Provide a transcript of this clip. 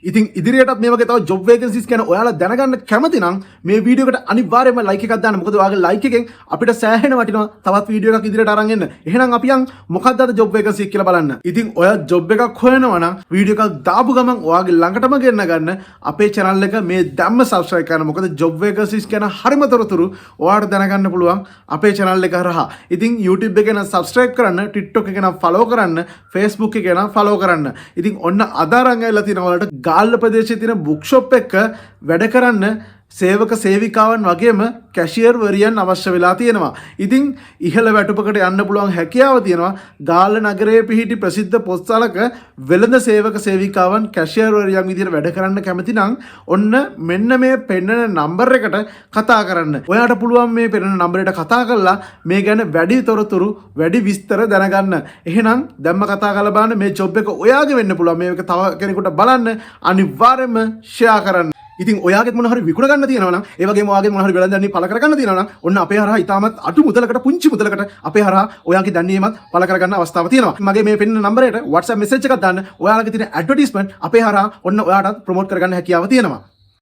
ඉතින් ඉදිරියටත් මේ වගේ තව ජොබ් වේකන්සිස් ගැන ඔයාලා දැනගන්න කැමති නම් මේ වීඩියෝ එකට අනිවාර්යයෙන්ම ලයික් එකක් දාන්න. මොකද ඔයාගේ ලයික් එකෙන් අපිට සෑහෙන වටිනවා තවත් වීඩියෝ එකක් ඉදිරියට අරන් එන්න. එහෙනම් අපි යන් මොකක්ද අද ජොබ් වේකන්සි කියලා බලන්න. ඉතින් ඔයා ජොබ් එකක් හොයනවා නම් වීඩියෝ එකක් දාපු ගමන් ඔයාගේ ළඟටම ගෙන්න ගන්න අපේ channel එක මේ දැම්ම subscribe කරන්න. මොකද ජොබ් වේකන්සිස් ගැන හරිම තොරතුරු ඔයාලට දැනගන්න පුළුවන් අපේ channel එක හරහා. ඉතින් YouTube එකේ නම් subscribe කරන්න, TikTok එකේ නම් follow කරන්න, Facebook එකේ නම් follow කරන්න. ඉතින් ඔන්න අද අරන් ඇවිල්ලා තියෙනවා ඔයාලට ගාල්ල ප්‍රදේශයේ තියෙන බුක් ෂොප් එක වැඩ කරන්න සේවක සේවිකාවන් වගේම කැෂියර් වරියන් අවශ්‍ය වෙලා තියෙනවා. ඉතින් ඉහළ වැටුපකට යන්න පුළුවන් හැකියාව තියෙනවා. ගාල්ල නගරයේ පිහිටි ප්‍රසිද්ධ පොත්සලක වෙළඳ සේවක සේවිකාවන් කැෂියර් වරියන් විදිහට වැඩ කරන්න කැමති නම් ඔන්න මෙන්න මේ පෙන්නන නම්බර් එකට කතා කරන්න. ඔයාට පුළුවන් මේ පෙන්නන නම්බරයට කතා කරලා මේ ගැන වැඩි තොරතුරු වැඩි විස්තර දැනගන්න. එහෙනම් දැම්ම කතා කරලා බලන්න මේ ජොබ් එක ඔයාගේ වෙන්න පුළුවන්. මේක තව කෙනෙකුට බලන්න අනිවාර්යයෙන්ම ෂෙයා කරන්න. ඉතින් ඔයාගේ මොන හරි විකුණ ගන්න තියෙනවා නම් ඒ වගේම ඔයාගේ මොන හරි වෙළඳන්නේ පළ කර ගන්න තියෙනවා නම් ඔන්න අපේ හරහා ඉතාමත් අඩු මුදලකට පුංචි මුදලකට අපේ හරහා ඔයාගේ දැන්නීමත් පළ කර ගන්න අවස්ථාවක් තියෙනවා. මගේ මේ පෙන්න නම්බරයට WhatsApp message එකක් දාන්න. ඔයාලගේ තියෙන ඇඩ්වර්ටයිස්මන්ට් අපේ හරහා ඔන්න ඔයාටත් ප්‍රොමෝට් කර ගන්න හැකියාව තියෙනවා.